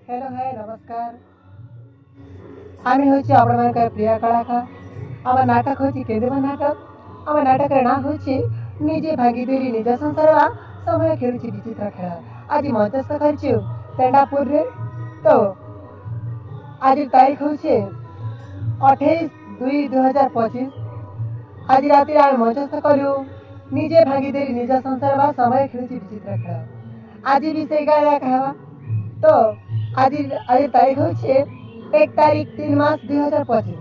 Hello है नमस्कार आमे होची आपणमानकर प्रिय कलाकार आम नाटक होची केंद्रीय नाटक आम नाटक ना होची निजे भागीदारी निज संसार समय खेलुची विचित्र खेल आज मंचस्थ करछु तेंडापुर रे तो आज तारीख होची 28/2/2025 आज राति आम मंचस्थ कलु निजे भागीदारी निज संसार समय खेलुची विचित्र खेल आज भी से गाया कहवा तो आज आज तारीख होचे 1/3/3/2025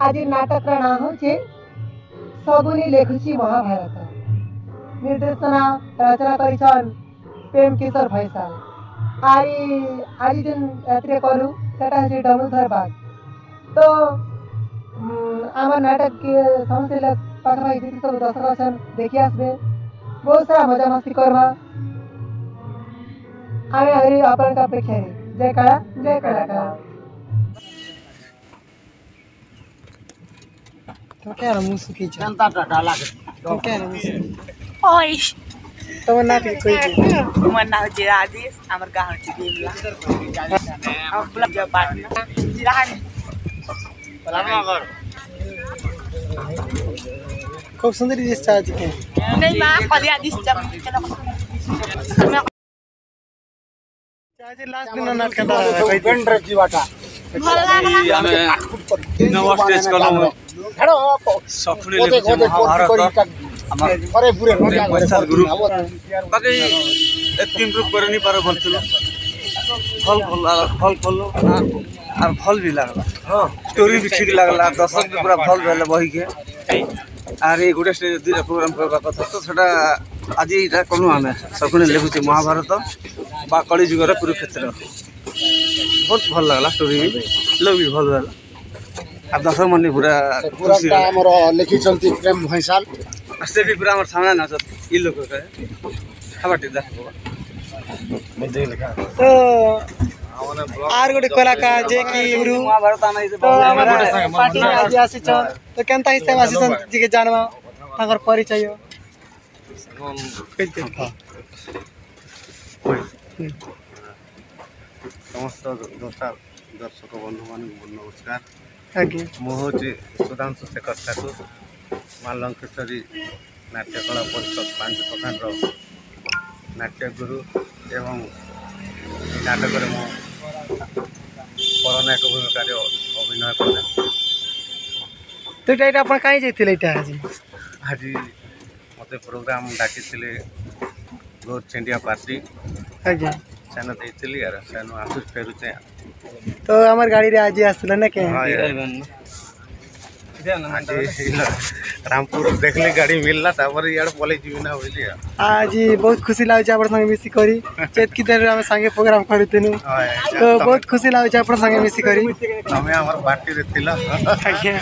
आज नाटक ना होचे सगुनी लेखुची महाभारत निर्देशना रचना करिछन प्रेम किशोर फैसाल आज दिन रात्रि कलु सेटा होचे डमरुधर बाग तो आम नाटक के समस्त लोग पाखा जी सब दर्शक अच्छन देखी आसबे बहुत सारा मजा मस्ती करवा आमे हरी अपन का अपेक्षा है जय कलाकार तो क्या मुझसे की जनता डाला तो क्या मुझसे ओइ तो ना भी कोई मन ना होचे राजेश हमर गांव होचे देवला हम ब्लॉग जो पार्टनर जिरान पलामा कर खूब सुंदर दिस आज के नहीं मां कलिया दिस जब आज लास्ट दिन नाटक का कोई पेंड्र जीवाटा ଆମେ ନବ ଷ୍ଟେଜ କଲମ ସଖୁଣି ଲେଖୁଛେ ମହାଭାରତ ଆମର ପଇସା ଗୁରୁ ବାକି ଏତିକି ଇମ୍ପ୍ରୁଭ କରିନି ପାର ଭଲଥିଲୁ ଭଲ କଲୁ আর ভাল भी লাগলা स्टोरी भी ठीक लगला दर्शक भी पूरा भल रहले बही के আর এই গোटे स्टेज दुईटा प्रोग्राम करबा कथा तो सेटा आज एटा कलु आमे सखुणी लेखुछे महाभारत बा कली जुगर कुरुक्षेत्र बहुत भल लगला स्टोरी भी लोग भी भल रहला आ दर्शक मन पूरा पूरा हमर लिखि चलती प्रेम भैसाल से भी पूरा हमर सामने नाच ई लोग के खबरटी देखबो तो आर गोटे कलाकार जे कि गुरु महाभारत आमे तो हमरा पार्टी में आज आसी छ तो केनता हिसाब आसी छ जी के जानवा ताकर परिचय समस्त दर्शक बंधु मान नमस्कार आगे मु हूँ सुधांशु शेखर ठाकुर माँ लंकेश्वरी नाट्यकला परिषद 5 प्रखंड नाट्य गुरु एवं नाटक पौराणिक भूमिका अभिनय कर तो एटा अपन काई जेथिले एटा आज आज मत प्रोग्राम डाकी गौर चेंडिया पार्टी आगे सेन देती यार सेन आसुच फेरुचे तो हमार गाड़ी रे आज आसला ना के आज रामपुर देखले गाड़ी मिलला तापर यार पले जीवी ना होइली आज बहुत खुशी लागे आपण संगे मिसी करी चेत की देर हम संगे प्रोग्राम करतेनु तो बहुत खुशी लागे आपण संगे मिसी करी हमें हमर पार्टी रे थिला आज्ञा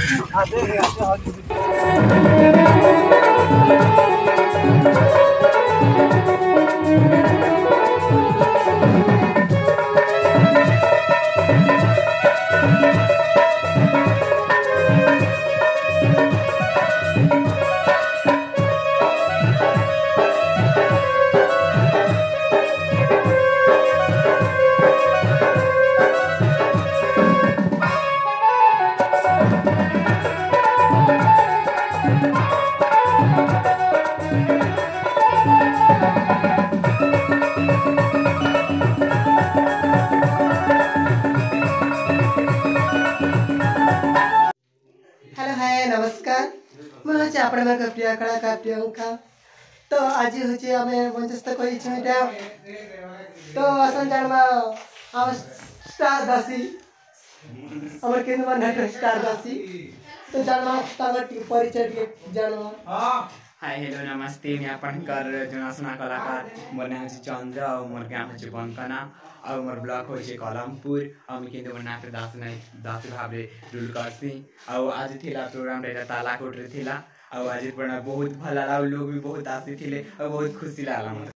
हेलो हाय नमस्कार मैं होचे आपण मानक प्रिय कलाकार प्रियंका तो आज होचे आमे मंचस्थ करी छटा तो असन जानमा हम स्टार दासी हमर केंद्र नाटक स्टार दासी तो जानमा तागर परिचय के जानमा हाय हेलो नमस्ते मैं आपनकर जनासना कलाकार मोर नाम है चंद्र और मोर गाँव है बंकना और मोर ब्लॉक हो कलमपुर और केंद्र नाटक दास भाव रूल करसी और आज थिला प्रोग्राम रे तालाकोट रे थिला और आज बहुत भल लोग भी बहुत आसी थिले और बहुत खुशी लागला।